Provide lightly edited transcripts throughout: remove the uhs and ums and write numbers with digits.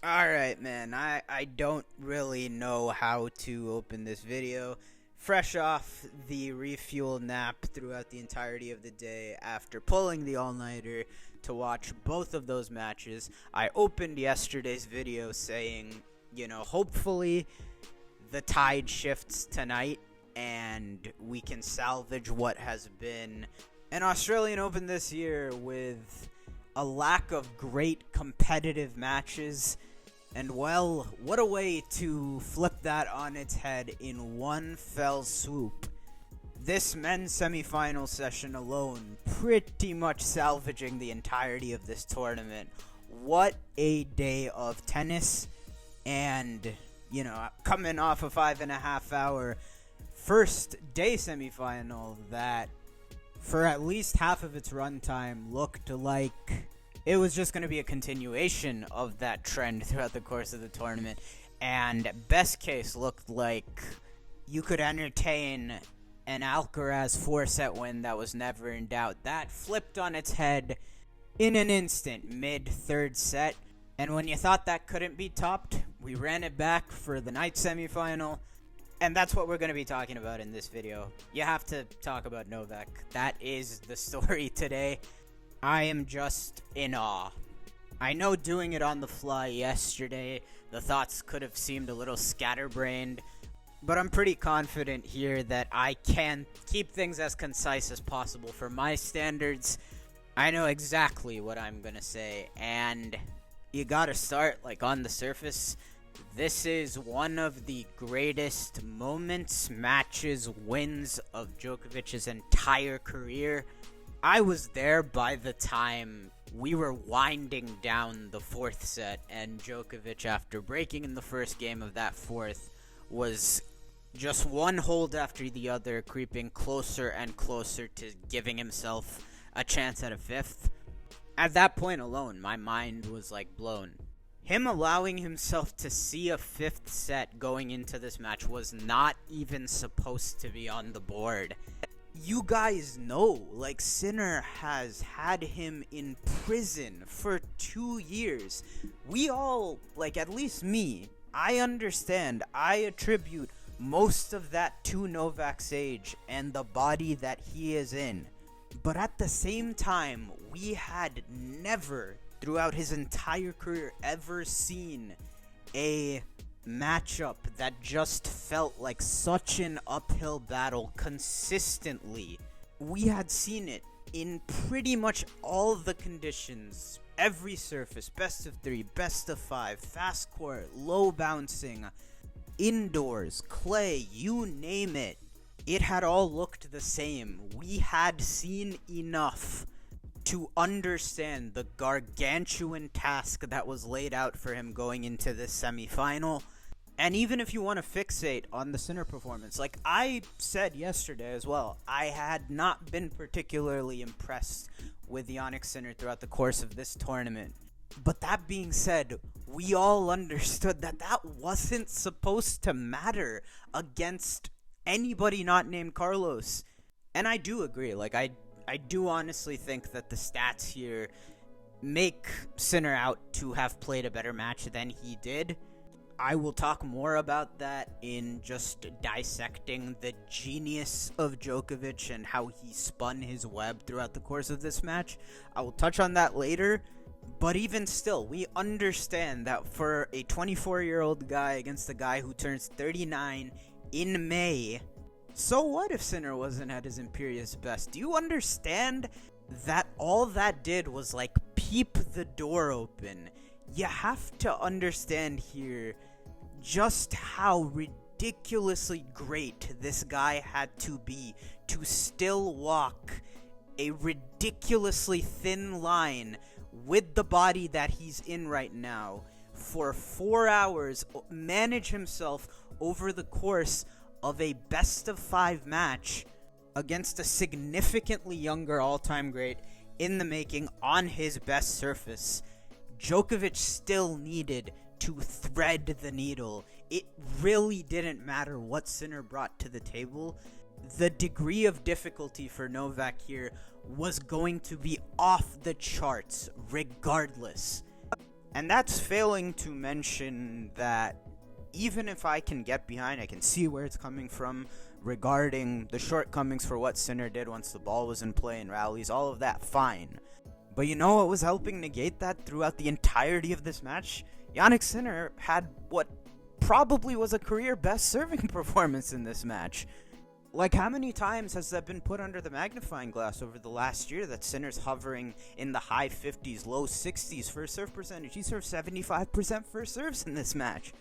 Alright, man, I don't really know how to open this video. Fresh off the refuel nap throughout the entirety of the day after pulling the all-nighter to watch both of those matches, I opened yesterday's video saying, hopefully the tide shifts tonight and we can salvage what has been an Australian Open this year with a lack of great competitive matches. And well, what a way to flip that on its head in one fell swoop. This men's semifinal session alone pretty much salvaging the entirety of this tournament. What a day of tennis. And, coming off a 5.5 hour first day semifinal that for at least half of its runtime looked like it was just going to be a continuation of that trend throughout the course of the tournament, and best case looked like you could entertain an Alcaraz 4-set win that was never in doubt. That flipped on its head in an instant, mid-third set, and when you thought that couldn't be topped, we ran it back for the night semifinal, and that's what we're going to be talking about in this video. You have to talk about Novak. That is the story today. I am just in awe. I know doing it on the fly yesterday, the thoughts could have seemed a little scatterbrained, but I'm pretty confident here that I can keep things as concise as possible for my standards. I know exactly what I'm gonna say, and you gotta start, on the surface. This is one of the greatest moments, matches, wins of Djokovic's entire career. I was there by the time we were winding down the fourth set, and Djokovic, after breaking in the first game of that fourth, was just one hold after the other, creeping closer and closer to giving himself a chance at a fifth. At that point alone, my mind was blown. Him allowing himself to see a fifth set going into this match was not even supposed to be on the board. You guys know, Sinner has had him in prison for 2 years. We all, at least me, I understand. I attribute most of that to Novak's age and the body that he is in. But at the same time, we had never, throughout his entire career, ever seen a matchup that just felt like such an uphill battle consistently. We had seen it in pretty much all the conditions, every surface, best of 3, best of 5, fast court, low bouncing, indoors, clay, you name it. It had all looked the same. We had seen enough to understand the gargantuan task that was laid out for him going into this semifinal. And even if you want to fixate on the Sinner performance, like I said yesterday as well, I had not been particularly impressed with Jannik Sinner throughout the course of this tournament. But that being said, we all understood that that wasn't supposed to matter against anybody not named Carlos. And I do agree, I do honestly think that the stats here make Sinner out to have played a better match than he did. I will talk more about that in just dissecting the genius of Djokovic and how he spun his web throughout the course of this match. I will touch on that later, but even still, we understand that for a 24-year-old guy against a guy who turns 39 in May, so what if Sinner wasn't at his imperious best? Do you understand that all that did was peep the door open? You have to understand here just how ridiculously great this guy had to be to still walk a ridiculously thin line with the body that he's in right now for 4 hours, manage himself over the course of a best-of-5 match against a significantly younger all-time great in the making on his best surface. Djokovic still needed to thread the needle. It really didn't matter what Sinner brought to the table. The degree of difficulty for Novak here was going to be off the charts regardless. And that's failing to mention that even if I can get behind, I can see where it's coming from regarding the shortcomings for what Sinner did once the ball was in play and rallies, all of that, fine. But you know what was helping negate that throughout the entirety of this match? Jannik Sinner had what probably was a career best serving performance in this match. Like, how many times has that been put under the magnifying glass over the last year that Sinner's hovering in the high 50s, low 60s first serve percentage? He served 75% first serves in this match.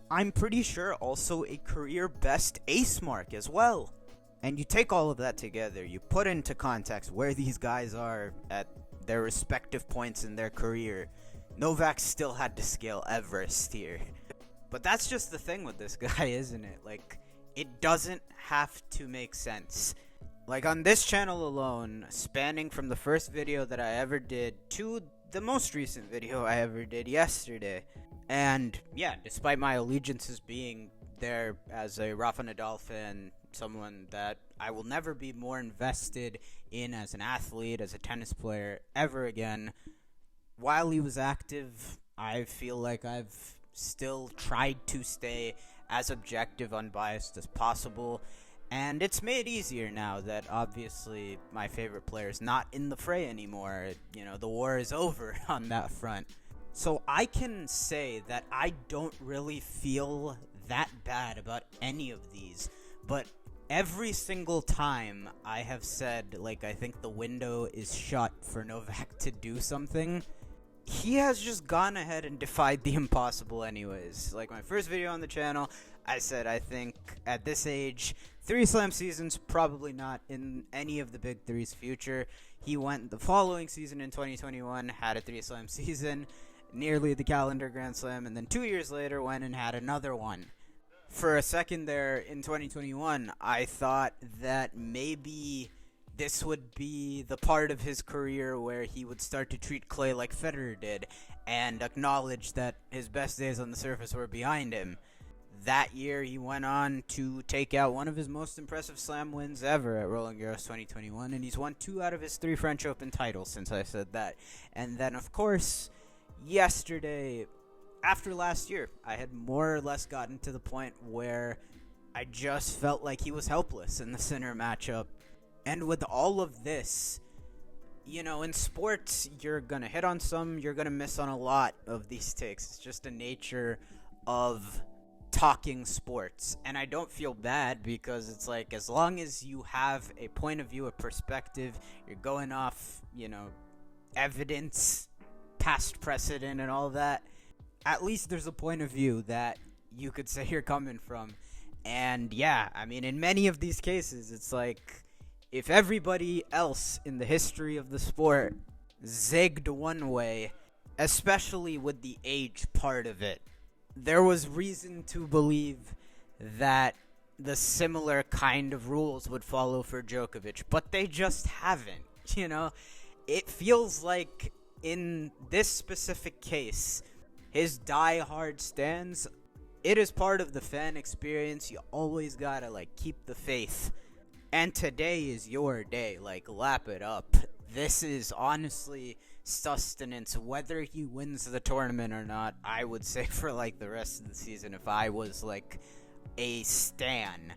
I'm pretty sure also a career best ace mark as well. And you take all of that together, you put into context where these guys are at their respective points in their career. Novak still had to scale Everest here. But that's just the thing with this guy, isn't it? Like, it doesn't have to make sense. Like, on this channel alone, spanning from the first video that I ever did to the most recent video I ever did yesterday. And yeah, despite my allegiances being there as a Rafa Nadal fan, someone that I will never be more invested in as an athlete, as a tennis player, ever again, while he was active, I feel like I've still tried to stay as objective, unbiased as possible, and it's made easier now that obviously my favorite player is not in the fray anymore. You know, the war is over on that front. So I can say that I don't really feel that bad about any of these, but every single time I have said, like, I think the window is shut for Novak to do something, he has just gone ahead and defied the impossible anyways. Like, my first video on the channel, I said I think at this age, 3 slam seasons, probably not in any of the big three's future. He went the following season in 2021, had a 3 slam season, nearly the calendar Grand Slam, and then 2 years later went and had another one. For a second there in 2021, I thought that maybe this would be the part of his career where he would start to treat clay like Federer did and acknowledge that his best days on the surface were behind him. That year, he went on to take out one of his most impressive slam wins ever at Roland Garros 2021, and he's won 2 out of his 3 French Open titles since I said that. And then, of course, yesterday, after last year, I had more or less gotten to the point where I just felt like he was helpless in the Sinner matchup. And with all of this, you know, in sports, you're going to hit on some, you're going to miss on a lot of these takes. It's just the nature of talking sports. And I don't feel bad because it's like, as long as you have a point of view, a perspective, you're going off, you know, evidence, past precedent and all that, at least there's a point of view that you could say you're coming from. And yeah, I mean, in many of these cases, it's like, if everybody else in the history of the sport zigged one way, especially with the age part of it, there was reason to believe that the similar kind of rules would follow for Djokovic, but they just haven't, you know? It feels like in this specific case, his die-hard stance, it is part of the fan experience. You always gotta, like, keep the faith. And today is your day. Like, lap it up. This is honestly sustenance. Whether he wins the tournament or not, I would say for, like, the rest of the season if I was, like, a stan.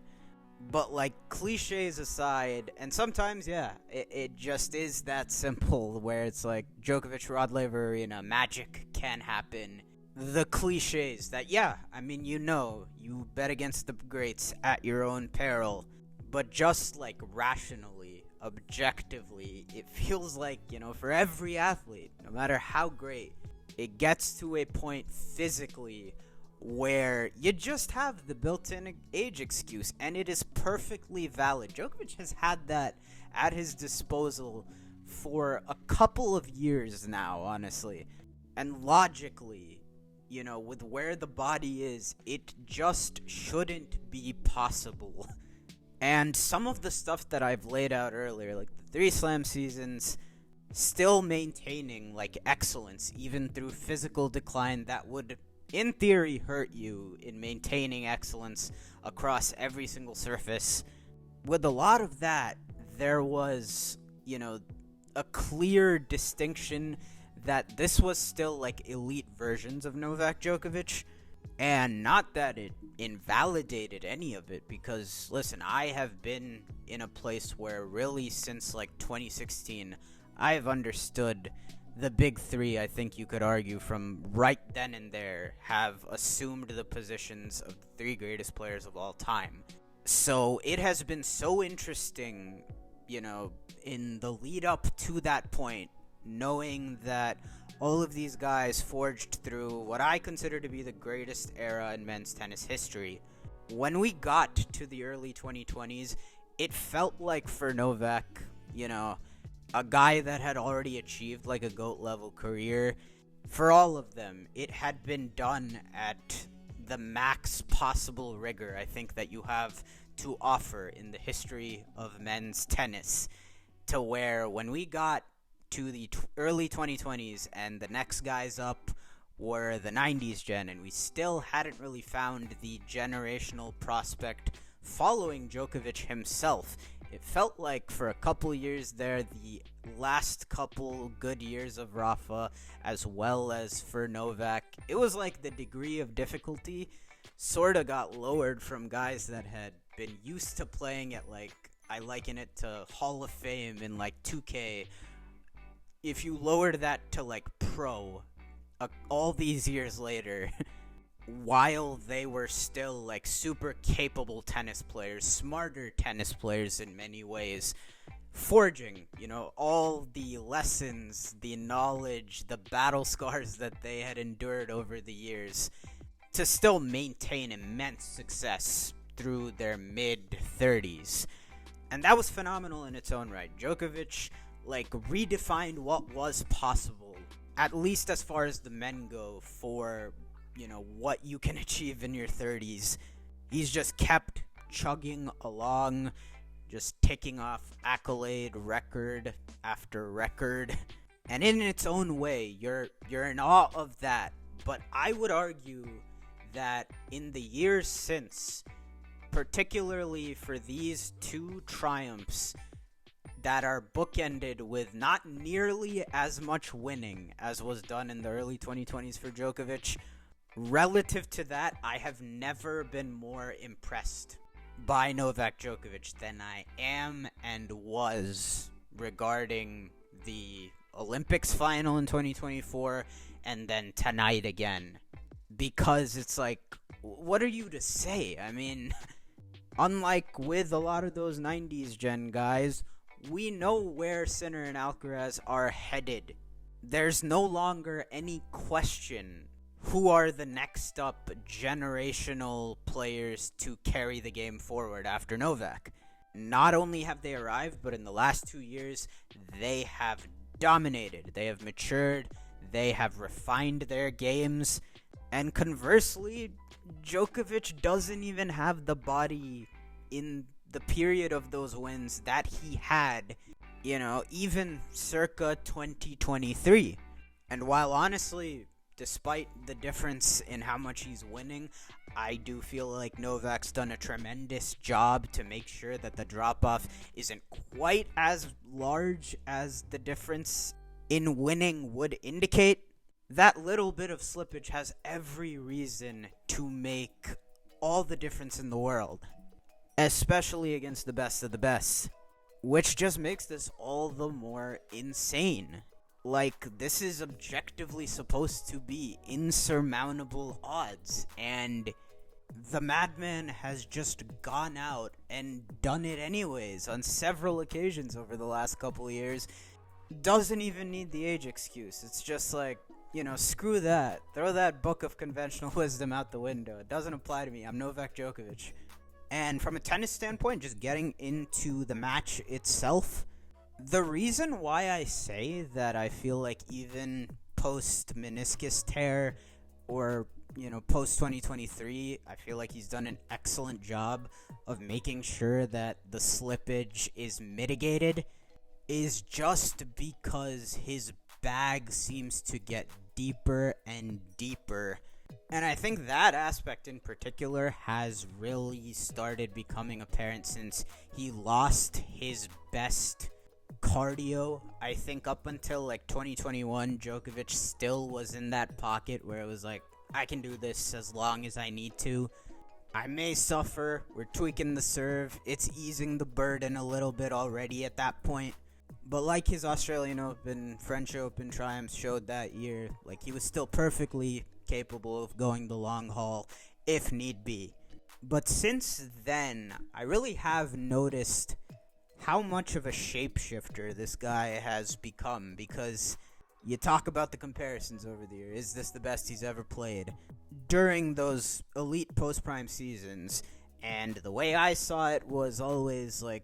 But, like, cliches aside, and sometimes, yeah, it just is that simple, where it's like, Djokovic, Rod Laver Arena, magic can happen. The cliches that, yeah, I mean, you know, you bet against the greats at your own peril. But just, like, rationally, objectively, it feels like, you know, for every athlete, no matter how great, it gets to a point physically where you just have the built-in age excuse, and it is perfectly valid. Djokovic has had that at his disposal for a couple of years now, honestly. And logically, you know, with where the body is, it just shouldn't be possible. And some of the stuff that I've laid out earlier, like the 3 slam seasons, still maintaining, like, excellence, even through physical decline that would, in theory, hurt you in maintaining excellence across every single surface. With a lot of that, there was, you know, a clear distinction that this was still like elite versions of Novak Djokovic. And not that it invalidated any of it, because listen, I have been in a place where really since like 2016, I've understood the big three. I think you could argue from right then and there have assumed the positions of the three greatest players of all time. So it has been so interesting, in the lead up to that point, knowing that all of these guys forged through what I consider to be the greatest era in men's tennis history. When we got to the early 2020s, it felt like for Novak, a guy that had already achieved like a GOAT level career. For all of them, it had been done at the max possible rigor I think that you have to offer in the history of men's tennis, to where when we got to the early 2020s and the next guys up were the 90s gen, and we still hadn't really found the generational prospect following Djokovic himself. It felt like for a couple years there, the last couple good years of Rafa, as well as for Novak, it was like the degree of difficulty sort of got lowered from guys that had been used to playing at, like, I liken it to Hall of Fame in like 2K. If you lowered that to like pro, all these years later, while they were still like super capable tennis players, smarter tennis players in many ways, forging, all the lessons, the knowledge, the battle scars that they had endured over the years, to still maintain immense success through their mid-30s. And that was phenomenal in its own right. Djokovic redefined what was possible, at least as far as the men go, for what you can achieve in your 30s. He's just kept chugging along, just ticking off accolade record after record, and in its own way, you're in awe of that. But I would argue that in the years since, particularly for these two triumphs that are bookended with not nearly as much winning as was done in the early 2020s for Djokovic, relative to that, I have never been more impressed by Novak Djokovic than I am and was regarding the Olympics final in 2024 and then tonight again. Because it's like, what are you to say? I mean, unlike with a lot of those 90s gen guys, we know where Sinner and Alcaraz are headed. There's no longer any question who are the next up generational players to carry the game forward after Novak. Not only have they arrived, but in the last 2 years, they have dominated. They have matured. They have refined their games. And conversely, Djokovic doesn't even have the body in the period of those wins that he had, even circa 2023. And while honestly, despite the difference in how much he's winning, I do feel like Novak's done a tremendous job to make sure that the drop-off isn't quite as large as the difference in winning would indicate. That little bit of slippage has every reason to make all the difference in the world, especially against the best of the best, which just makes this all the more insane. This is objectively supposed to be insurmountable odds, and the madman has just gone out and done it anyways on several occasions over the last couple of years. Doesn't even need the age excuse. It's just like, screw that. Throw that book of conventional wisdom out the window. It doesn't apply to me. I'm Novak Djokovic. And from a tennis standpoint, just getting into the match itself, the reason why I say that I feel like even post-meniscus tear or, post-2023, I feel like he's done an excellent job of making sure that the slippage is mitigated, is just because his bag seems to get deeper and deeper. And I think that aspect in particular has really started becoming apparent since he lost his best cardio. I think up until like 2021, Djokovic still was in that pocket where it was like, I can do this as long as I need to. I may suffer. We're tweaking the serve. It's easing the burden a little bit already at that point. But like his Australian Open, French Open triumphs showed that year, like he was still perfectly capable of going the long haul if need be. But since then, I really have noticed how much of a shapeshifter this guy has become, because you talk about the comparisons over the year. Is this the best he's ever played? During those elite post-prime seasons, and the way I saw it was always like,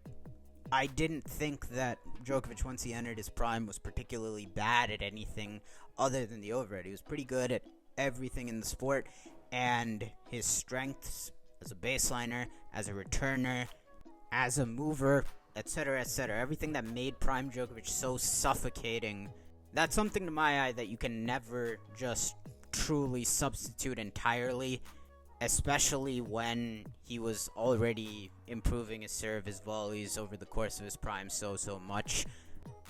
I didn't think that Djokovic, once he entered his prime, was particularly bad at anything other than the overhead. He was pretty good at everything in the sport, and his strengths as a baseliner, as a returner, as a mover, etc., etc., everything that made prime Djokovic so suffocating, that's something to my eye that you can never just truly substitute entirely, especially when he was already improving his serve, his volleys over the course of his prime so much.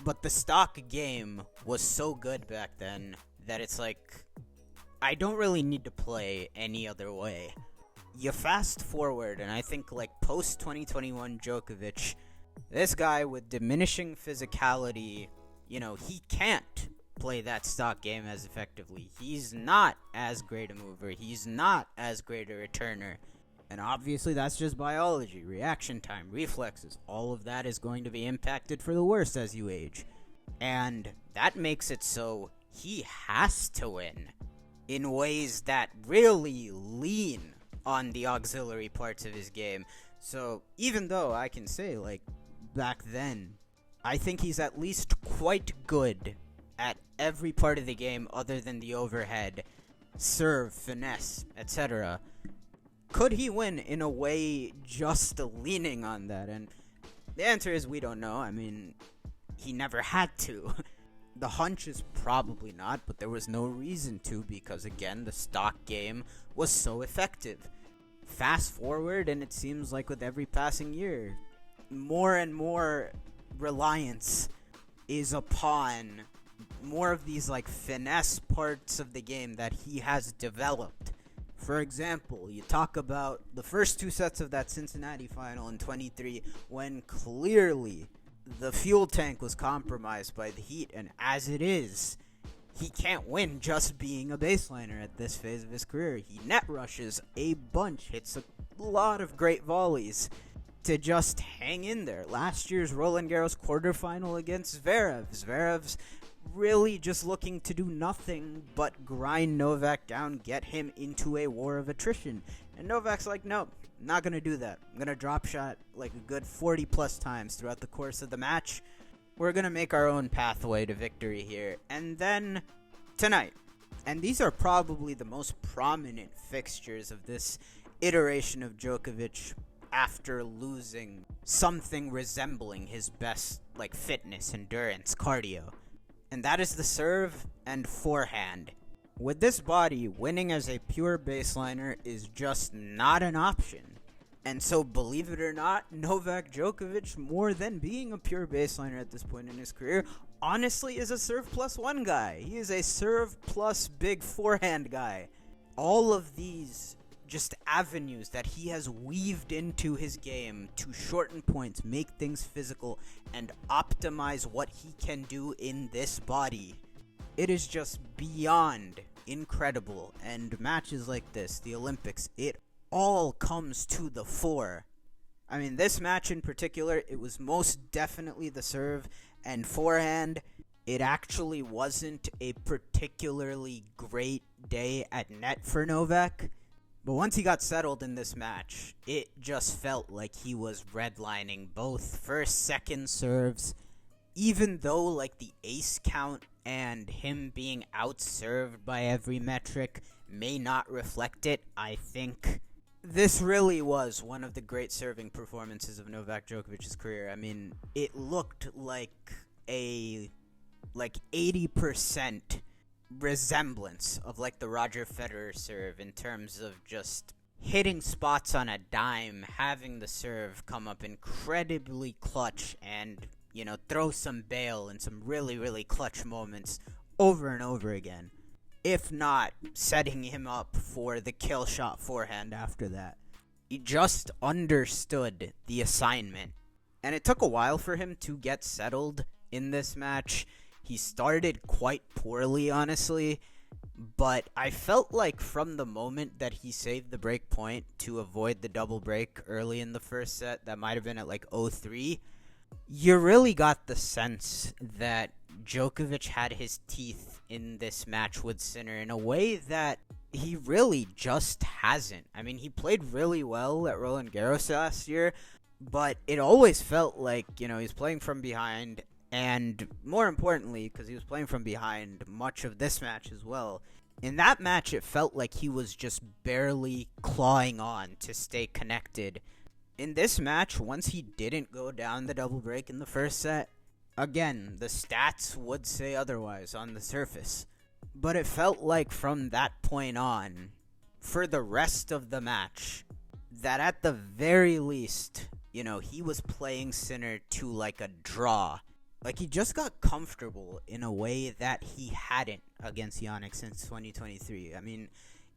But the stock game was so good back then that it's like, I don't really need to play any other way. You fast forward, and I think like post 2021 Djokovic, this guy with diminishing physicality, he can't play that stock game as effectively. He's not as great a mover. He's not as great a returner. And obviously that's just biology. Reaction time, reflexes, all of that is going to be impacted for the worse as you age. And that makes it so he has to win in ways that really lean on the auxiliary parts of his game. So even though I can say, like, back then, I think he's at least quite good at every part of the game other than the overhead, serve, finesse, etc. Could he win in a way just leaning on that? And the answer is we don't know. I mean, he never had to. The hunch is probably not, but there was no reason to, because again, the stock game was so effective. Fast forward, and it seems like with every passing year, more and more reliance is upon more of these like finesse parts of the game that he has developed. For example, you talk about the first two sets of that Cincinnati final in 23, when clearly the fuel tank was compromised by the heat, and as it is, he can't win just being a baseliner at this phase of his career. He net rushes a bunch, hits a lot of great volleys to just hang in there. Last year's Roland Garros quarterfinal against Zverev. Zverev's really just looking to do nothing but grind Novak down, get him into a war of attrition. And Novak's like, no, I'm not going to do that. I'm going to drop shot like a good 40 plus times throughout the course of the match. We're going to make our own pathway to victory here. And then tonight, and these are probably the most prominent fixtures of this iteration of Djokovic after losing something resembling his best, like, fitness, endurance, cardio. And that is the serve and forehand. With this body, winning as a pure baseliner is just not an option. And so, believe it or not, Novak Djokovic, more than being a pure baseliner at this point in his career, honestly is a serve plus one guy. He is a serve plus big forehand guy. All of these just avenues that he has weaved into his game to shorten points, make things physical, and optimize what he can do in this body. It is just beyond incredible. And matches like this, the Olympics, it all comes to the fore. I mean, this match in particular, it was most definitely the serve and forehand. It actually wasn't a particularly great day at net for Novak. But once he got settled in this match, it just felt like he was redlining both first, second serves. Even though, like, the ace count and him being outserved by every metric may not reflect it, I think this really was one of the great serving performances of Novak Djokovic's career. I mean, it looked like a 80% resemblance of like the Roger Federer serve in terms of just hitting spots on a dime, having the serve come up incredibly clutch, and throw some bail in some really, really clutch moments over and over again. If not, setting him up for the kill shot forehand after that. He just understood the assignment. And it took a while for him to get settled in this match. He started quite poorly, honestly. But I felt like from the moment that he saved the break point to avoid the double break early in the first set, that might have been at like 0-3, you really got the sense that Djokovic had his teeth in this match with Sinner in a way that he really just hasn't. I mean, he played really well at Roland Garros last year, but it always felt like, he's playing from behind, and more importantly, because he was playing from behind much of this match as well. In that match, it felt like he was just barely clawing on to stay connected. In this match, once he didn't go down the double break in the first set, again, the stats would say otherwise on the surface. But it felt like from that point on, for the rest of the match, that at the very least, he was playing Sinner to like a draw. Like, he just got comfortable in a way that he hadn't against Jannik since 2023. I mean,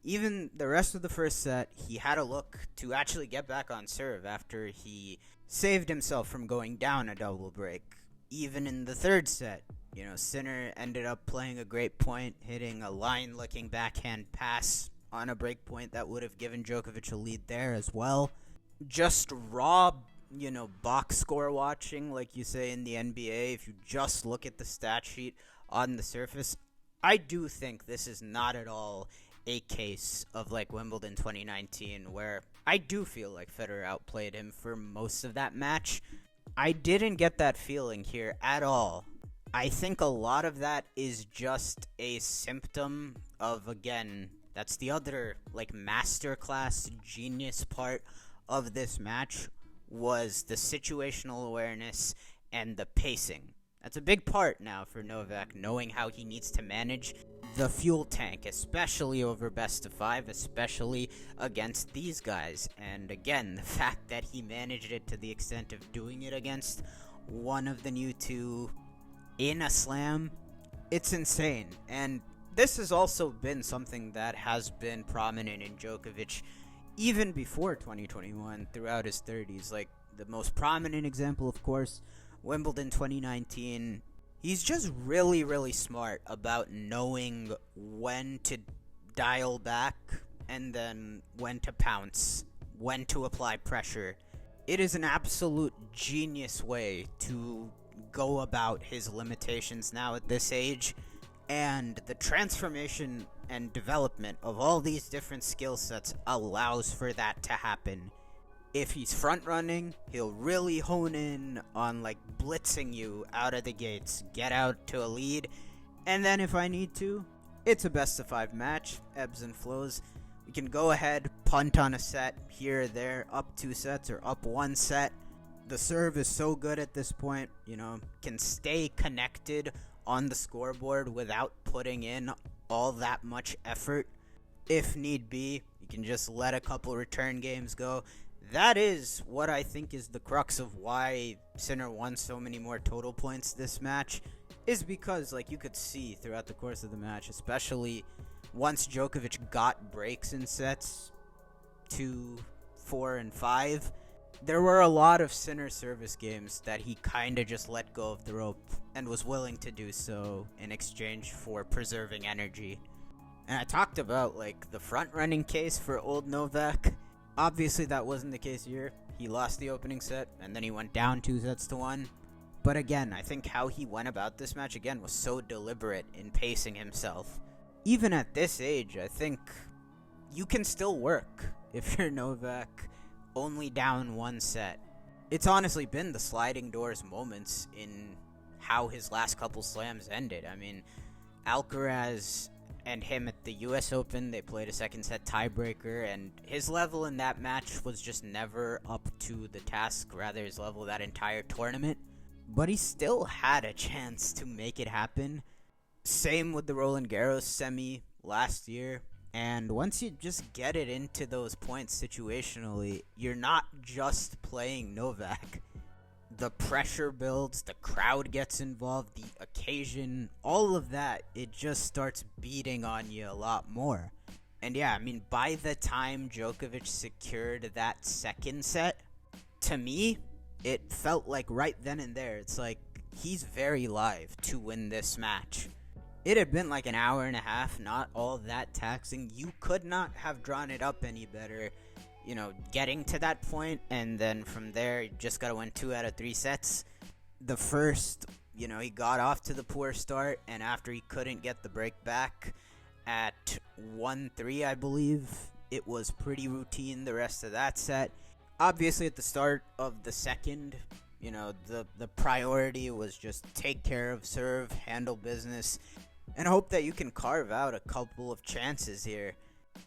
even the rest of the first set, he had a look to actually get back on serve after he saved himself from going down a double break. Even in the third set, Sinner ended up playing a great point, hitting a line-looking backhand pass on a break point that would have given Djokovic a lead there as well. Just raw, box score watching, like you say in the NBA, if you just look at the stat sheet on the surface, I do think this is not at all a case of like Wimbledon 2019, where I do feel like Federer outplayed him for most of that match. I didn't get that feeling here at all. I think a lot of that is just a symptom of, again, that's the other like masterclass genius part of this match, was the situational awareness and the pacing. That's a big part now for Novak, knowing how he needs to manage the fuel tank, especially over best of 5, especially against these guys. And again, the fact that he managed it to the extent of doing it against one of the new two in a slam, it's insane. And this has also been something that has been prominent in Djokovic even before 2021, throughout his 30s. Like, the most prominent example, of course, Wimbledon 2019. He's just really, really smart about knowing when to dial back and then when to pounce, when to apply pressure. It is an absolute genius way to go about his limitations now at this age, and the transformation and development of all these different skill sets allows for that to happen. If he's front running, he'll really hone in on like blitzing you out of the gates, get out to a lead, and then if I need to, it's a best of 5 match, ebbs and flows. We can go ahead, punt on a set here or there, up 2 sets or up 1 set. The serve is so good at this point, can stay connected on the scoreboard without putting in all that much effort. If need be, you can just let a couple return games go. That is what I think is the crux of why Sinner won so many more total points this match, is because, like, you could see throughout the course of the match, especially once Djokovic got breaks in sets 2, 4, and 5, there were a lot of Sinner service games that he kind of just let go of the rope and was willing to do so in exchange for preserving energy. And I talked about, like, the front-running case for old Novak. Obviously, that wasn't the case here. He lost the opening set, and then he went down 2-1. But again, I think how he went about this match, again, was so deliberate in pacing himself. Even at this age, I think you can still work if you're Novak only down 1 set. It's honestly been the sliding doors moments in how his last couple slams ended. I mean, Alcaraz and him at the US Open, they played a second set tiebreaker, and his level in that match was just never up to the task, rather his level that entire tournament. But he still had a chance to make it happen. Same with the Roland Garros semi last year. And once you just get it into those points situationally, you're not just playing Novak. the pressure builds, the crowd gets involved, the occasion, all of that, it just starts beating on you a lot more. And yeah, I mean, by the time Djokovic secured that second set, to me, it felt like right then and there, it's like he's very live to win this match. It had been like an hour and a half, not all that taxing. You could not have drawn it up any better, getting to that point, and then from there, you just got to win 2 out of 3 sets. The first, he got off to the poor start, and after he couldn't get the break back at 1-3, I believe, it was pretty routine the rest of that set. Obviously, at the start of the second, the priority was just take care of serve, handle business, and hope that you can carve out a couple of chances here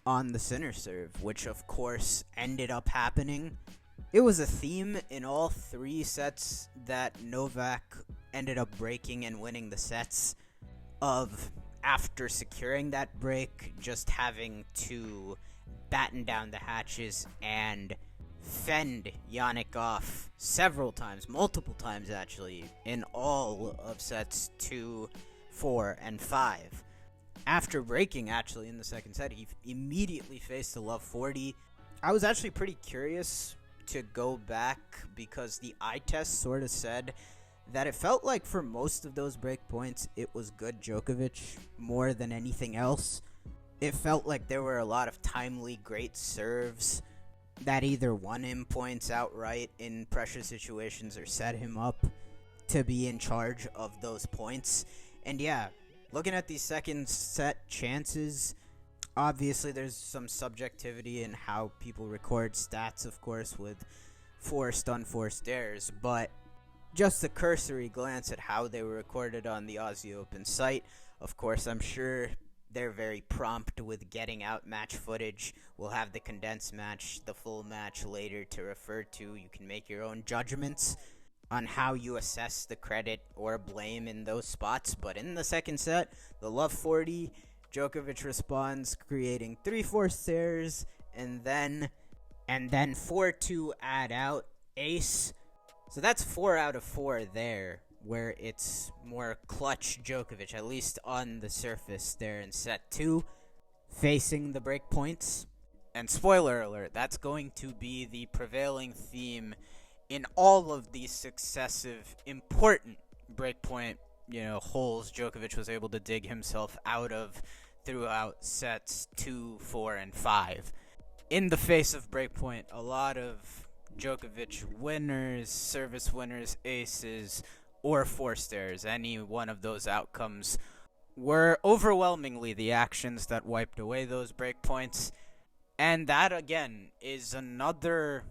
on the center serve, which of course ended up happening. It was a theme in all 3 sets that Novak ended up breaking and winning the sets of, after securing that break, just having to batten down the hatches and fend Yannick off several times, multiple times actually, in all of sets 2, 4, and 5. After breaking, actually, in the second set, he immediately faced a love 40. I was actually pretty curious to go back because the eye test sort of said that it felt like for most of those break points, it was good Djokovic more than anything else. It felt like there were a lot of timely, great serves that either won him points outright in pressure situations or set him up to be in charge of those points. And yeah, looking at these second set chances, obviously there's some subjectivity in how people record stats, of course, with forced, unforced errors, but just a cursory glance at how they were recorded on the Aussie Open site. Of course, I'm sure they're very prompt with getting out match footage. We'll have the condensed match, the full match later to refer to. You can make your own judgments on how you assess the credit or blame in those spots. But in the second set, the love 40, Djokovic responds, creating 3-4 stairs, and then 4-2 add out ace. So that's 4 out of 4 there, where it's more clutch Djokovic, at least on the surface there in set 2, facing the break points. And spoiler alert, that's going to be the prevailing theme in all of these successive important breakpoint, holes Djokovic was able to dig himself out of throughout sets 2, 4, and 5. In the face of breakpoint, a lot of Djokovic winners, service winners, aces, or forced errors, any one of those outcomes, were overwhelmingly the actions that wiped away those breakpoints. And that, again, is another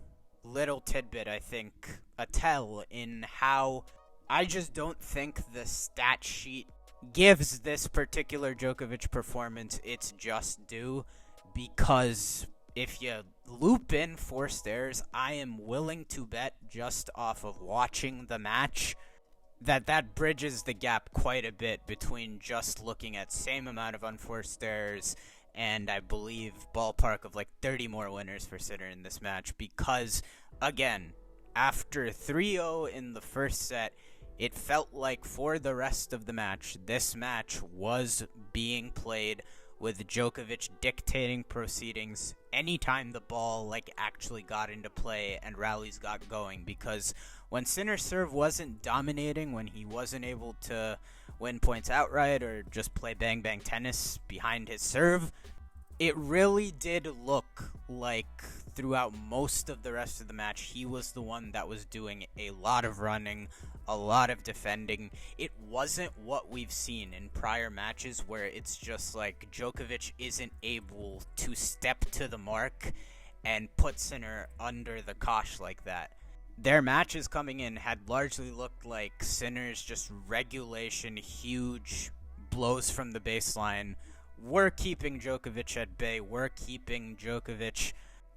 little tidbit, I think, a tell in how I just don't think the stat sheet gives this particular Djokovic performance its just due, because if you loop in forced errors, I am willing to bet just off of watching the match that bridges the gap quite a bit between just looking at same amount of unforced errors and I believe ballpark of like 30 more winners for Sinner in this match, because again, after 3-0 in the first set, it felt like for the rest of the match, this match was being played with Djokovic dictating proceedings anytime the ball actually got into play and rallies got going, because when Sinner's serve wasn't dominating, when he wasn't able to win points outright or just play bang-bang tennis behind his serve, it really did look like throughout most of the rest of the match, he was the one that was doing a lot of running, a lot of defending. It wasn't what we've seen in prior matches where it's just like Djokovic isn't able to step to the mark and put Sinner under the cosh like that. Their matches coming in had largely looked like Sinner's just regulation, huge blows from the baseline were keeping Djokovic at bay, were keeping Djokovic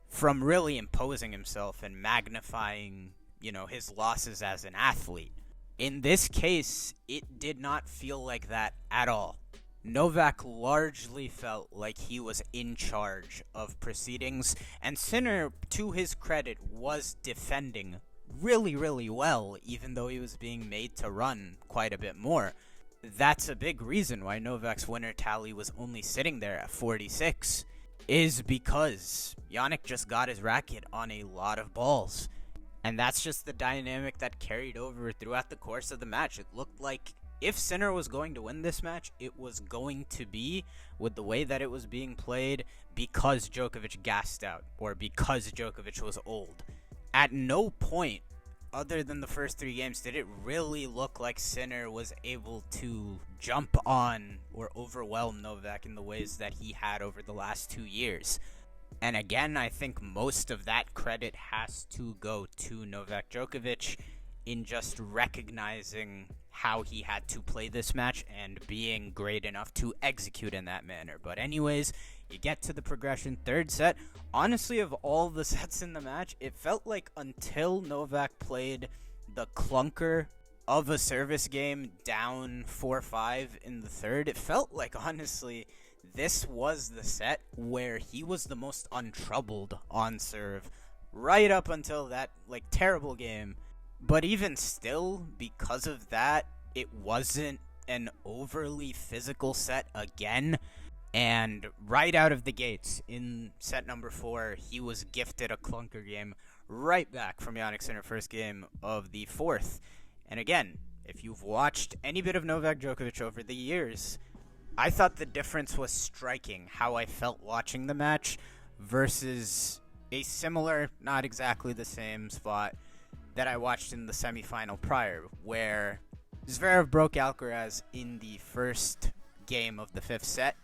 from really imposing himself and magnifying, his losses as an athlete. In this case, it did not feel like that at all. Novak largely felt like he was in charge of proceedings, and Sinner, to his credit, was defending really, really well, even though he was being made to run quite a bit more. That's a big reason why Novak's winner tally was only sitting there at 46, is because Jannik just got his racket on a lot of balls. And that's just the dynamic that carried over throughout the course of the match. It looked like if Sinner was going to win this match, it was going to be with the way that it was being played because Djokovic gassed out or because Djokovic was old. At no point, other than the first 3 games, did it really look like Sinner was able to jump on or overwhelm Novak in the ways that he had over the last 2 years. And again, I think most of that credit has to go to Novak Djokovic in just recognizing how he had to play this match and being great enough to execute in that manner. But anyways, you get to the progression, third set. Honestly, of all the sets in the match, it felt like until Novak played the clunker of a service game down 4-5 in the third, it felt like, honestly, this was the set where he was the most untroubled on serve right up until that terrible game. But even still, because of that, it wasn't an overly physical set again. And right out of the gates in set number 4, he was gifted a clunker game right back from Jannik Sinner first game of the fourth. And again, if you've watched any bit of Novak Djokovic over the years, I thought the difference was striking how I felt watching the match versus a similar, not exactly the same spot that I watched in the semifinal prior, where Zverev broke Alcaraz in the first game of the 5th set.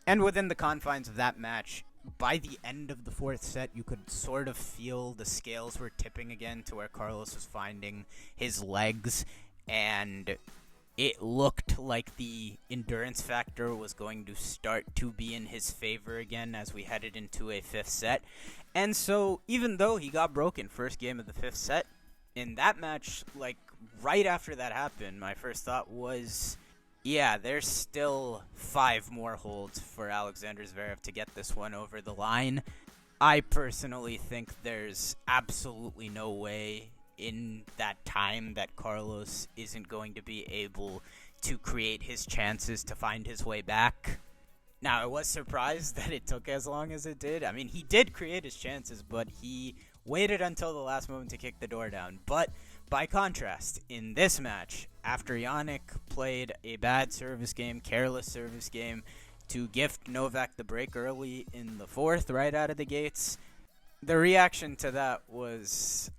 And within the confines of that match, by the end of the 4th set, you could sort of feel the scales were tipping again to where Carlos was finding his legs, and it looked like the endurance factor was going to start to be in his favor again as we headed into a 5th set. And so, even though he got broken first game of the 5th set, in that match, right after that happened, my first thought was, yeah, there's still 5 more holds for Alexander Zverev to get this one over the line. I personally think there's absolutely no way in that time that Carlos isn't going to be able to create his chances to find his way back. Now, I was surprised that it took as long as it did. I mean, he did create his chances, but he waited until the last moment to kick the door down. But by contrast, in this match, after Jannik played a bad service game, careless service game, to gift Novak the break early in the 4th right out of the gates, the reaction to that was,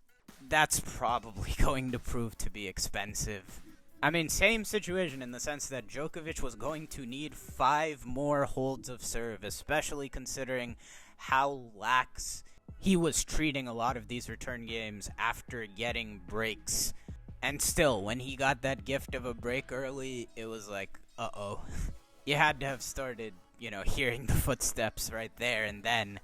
that's probably going to prove to be expensive. I mean, same situation in the sense that Djokovic was going to need 5 more holds of serve, especially considering how lax he was treating a lot of these return games after getting breaks. And still, when he got that gift of a break early, it was like, uh-oh. You had to have started, hearing the footsteps right there and then.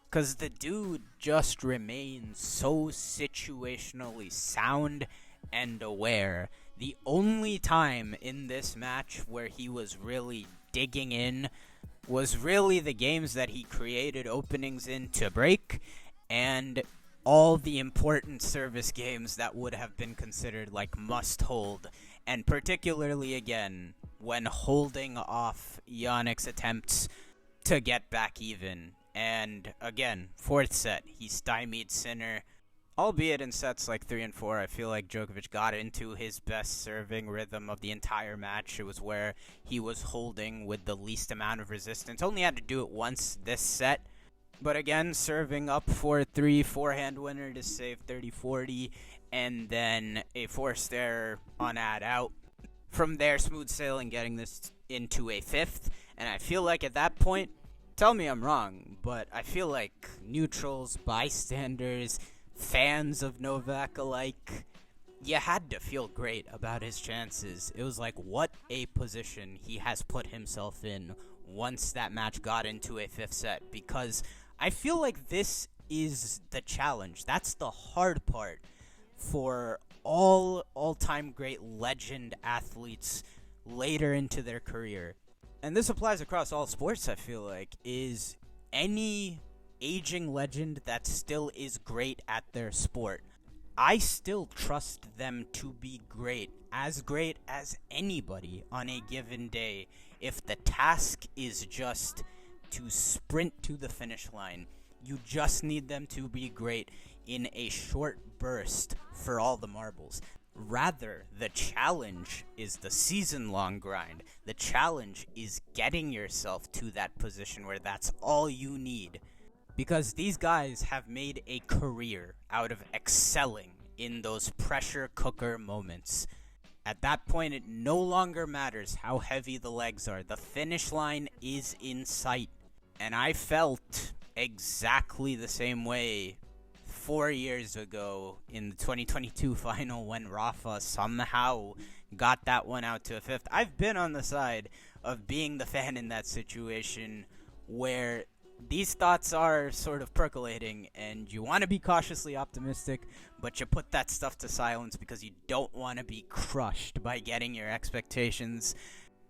Because the dude just remains so situationally sound and aware. The only time in this match where he was really digging in was really the games that he created openings in to break, and all the important service games that would have been considered must hold, and particularly again when holding off Jannik's attempts to get back even. And again, 4th set, he stymied Sinner, albeit in sets 3 and 4. I feel like Djokovic got into his best serving rhythm of the entire match. It was where he was holding with the least amount of resistance. Only had to do it once this set. But again, serving up 4-3, forehand winner to save 30-40, and then a forced error on ad out. From there, smooth sailing, getting this into a 5th. And I feel like at that point, tell me I'm wrong, but I feel like neutrals, bystanders, fans of Novak alike, you had to feel great about his chances. It was like, what a position he has put himself in once that match got into a 5th set, because I feel like this is the challenge. That's the hard part for all-time great legend athletes later into their career. And this applies across all sports, I feel like, is any aging legend that still is great at their sport. I still trust them to be great as anybody on a given day, if the task is just to sprint to the finish line. You just need them to be great in a short burst for all the marbles. Rather, the challenge is the season-long grind. The challenge is getting yourself to that position where that's all you need. Because these guys have made a career out of excelling in those pressure cooker moments. At that point, it no longer matters how heavy the legs are. The finish line is in sight. And I felt exactly the same way 4 years ago in the 2022 final when Rafa somehow got that one out to a fifth. I've been on the side of being the fan in that situation where these thoughts are sort of percolating and you want to be cautiously optimistic, but you put that stuff to silence because you don't want to be crushed by getting your expectations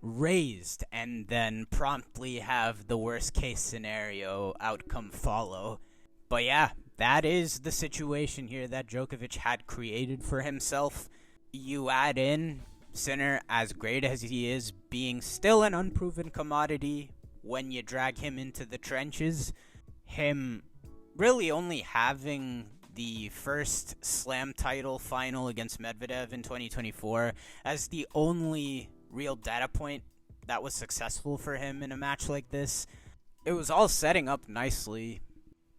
raised and then promptly have the worst case scenario outcome follow. But yeah, that is the situation here that Djokovic had created for himself. You add in Sinner, as great as he is, being still an unproven commodity when you drag him into the trenches. Him really only having the first slam title final against Medvedev in 2024 as the only real data point that was successful for him in a match like this. It was all setting up nicely,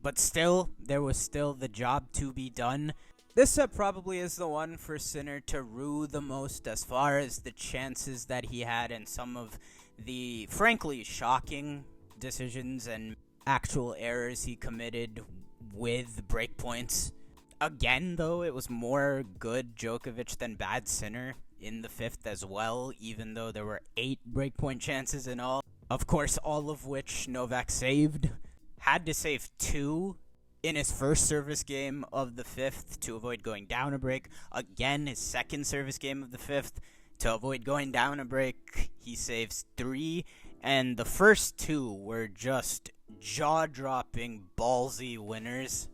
but still, there was still the job to be done. This set probably is the one for Sinner to rue the most as far as the chances that he had and some of the, frankly, shocking decisions and actual errors he committed with breakpoints. Again, though, it was more good Djokovic than bad Sinner in the fifth as well, even though there were 8 breakpoint chances in all. Of course, all of which Novak saved. Had to save 2 in his first service game of the fifth to avoid going down a break. Again, his second service game of the fifth to avoid going down a break. He saves 3, and the first 2 were just jaw-dropping, ballsy winners.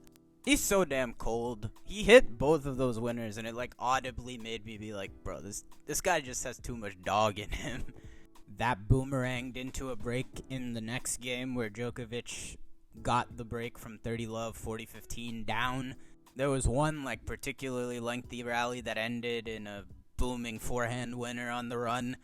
He's so damn cold. He hit both of those winners, and it audibly made me be like, bro, this guy just has too much dog in him. That boomeranged into a break in the next game where Djokovic got the break from 30-love, 40-15 down. There was one particularly lengthy rally that ended in a booming forehand winner on the run.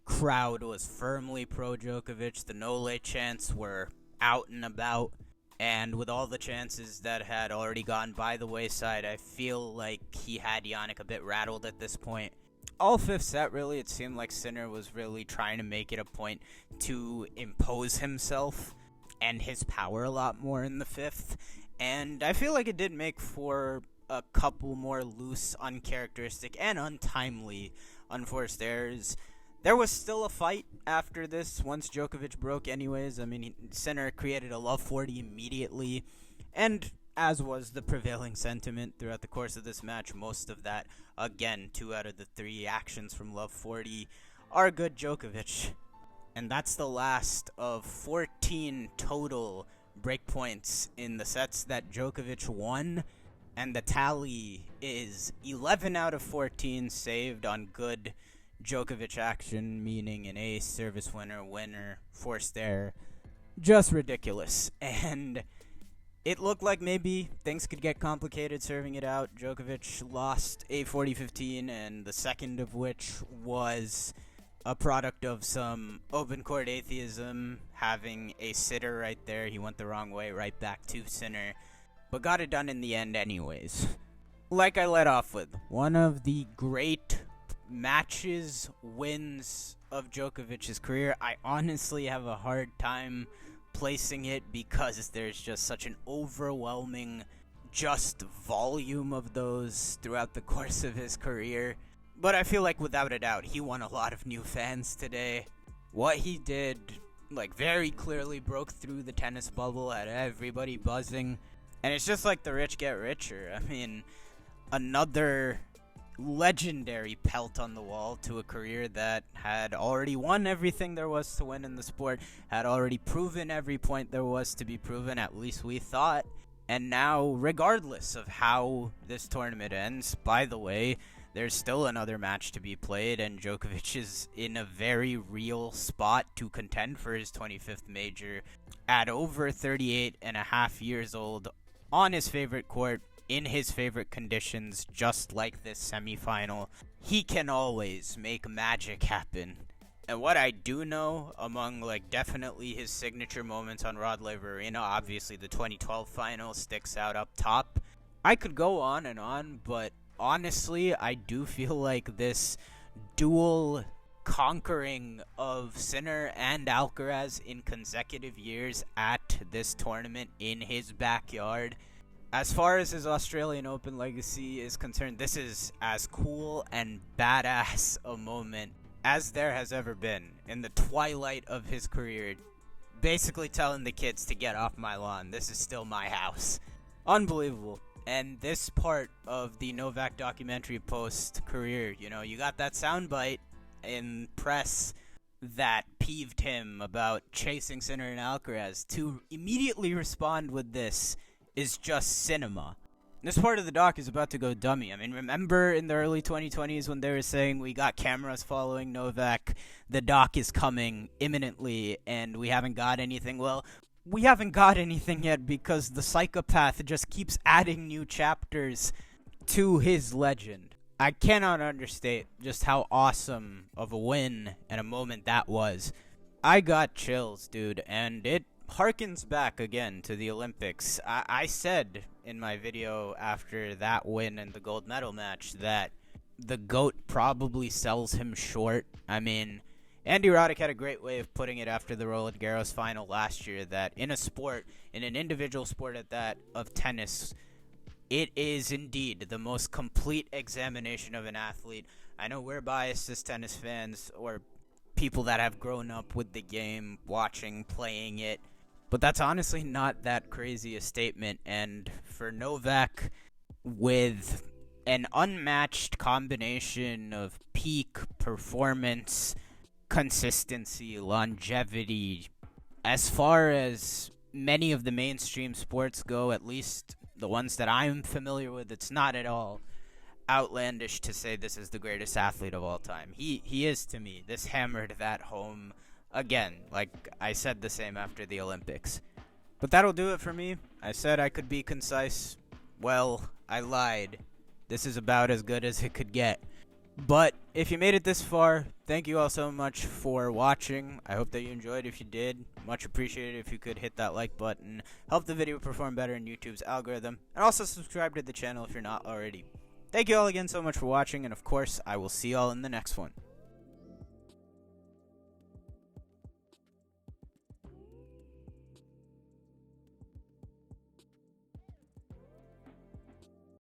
Crowd was firmly pro Djokovic. The no-lay chants were out and about. And with all the chances that had already gone by the wayside, I feel like he had Yannick a bit rattled at this point. All fifth set, really, it seemed like Sinner was really trying to make it a point to impose himself and his power a lot more in the fifth. And I feel like it did make for a couple more loose, uncharacteristic, and untimely unforced errors. There was still a fight after this once Djokovic broke anyways. I mean, Sinner created a love 40 immediately, and as was the prevailing sentiment throughout the course of this match, most of that, again, 2 out of the 3 actions from love 40 are good Djokovic. And that's the last of 14 total breakpoints in the sets that Djokovic won, and the tally is 11 out of 14 saved on good Djokovic action, meaning an ace, service winner, forced error. Just ridiculous. And it looked like maybe things could get complicated serving it out. Djokovic lost a 40-15, and the second of which was a product of some open court atheism, having a sitter right there. He went the wrong way, right back to Sinner, but got it done in the end anyways. Like I led off with, one of the great matches, wins of Djokovic's career. I honestly have a hard time placing it because there's just such an overwhelming just volume of those throughout the course of his career. But I feel like without a doubt he won a lot of new fans today. What he did very clearly broke through the tennis bubble, had everybody buzzing, and it's just like the rich get richer. I mean, another legendary pelt on the wall to a career that had already won everything there was to win in the sport, had already proven every point there was to be proven, at least we thought, And now, regardless of how this tournament ends, by the way, there's still another match to be played, and Djokovic is in a very real spot to contend for his 25th major at over 38 and a half years old, on his favorite court, in his favorite conditions, just like this semifinal. He can always make magic happen. And what I do know, among definitely his signature moments on Rod Laver Arena, obviously the 2012 final sticks out up top. I could go on and on, but honestly, I do feel like this dual conquering of Sinner and Alcaraz in consecutive years at this tournament in his backyard, as far as his Australian Open legacy is concerned, this is as cool and badass a moment as there has ever been in the twilight of his career. Basically telling the kids to get off my lawn. This is still my house. Unbelievable. And this part of the Novak documentary post-career, you got that soundbite in press that peeved him about chasing Sinner and Alcaraz. To immediately respond with this is just cinema. This part of the doc is about to go dummy. I mean, remember in the early 2020s when they were saying we got cameras following Novak, the doc is coming imminently, and we haven't got anything? Well, we haven't got anything yet because the psychopath just keeps adding new chapters to his legend. I cannot understate just how awesome of a win and a moment that was. I got chills, dude, and it harkens back again to the Olympics. I said in my video after that win and the gold medal match that the GOAT probably sells him short. I mean, Andy Roddick had a great way of putting it after the Roland Garros final last year, that in a sport, in an individual sport at that of tennis, it is indeed the most complete examination of an athlete. I know we're biased as tennis fans or people that have grown up with the game, watching, playing it, but that's honestly not that crazy a statement. And for Novak, with an unmatched combination of peak performance, consistency, longevity, as far as many of the mainstream sports go, at least the ones that I'm familiar with, it's not at all outlandish to say this is the greatest athlete of all time. He is to me. This hammered that home again. Like I said the same after the Olympics. But that'll do it for me. I said I could be concise. Well, I lied. This is about as good as it could get. But if you made it this far, thank you all so much for watching. I hope that you enjoyed. If you did, much appreciated if you could hit that like button. Help the video perform better in YouTube's algorithm. And also subscribe to the channel if you're not already. Thank you all again so much for watching. And of course, I will see you all in the next one.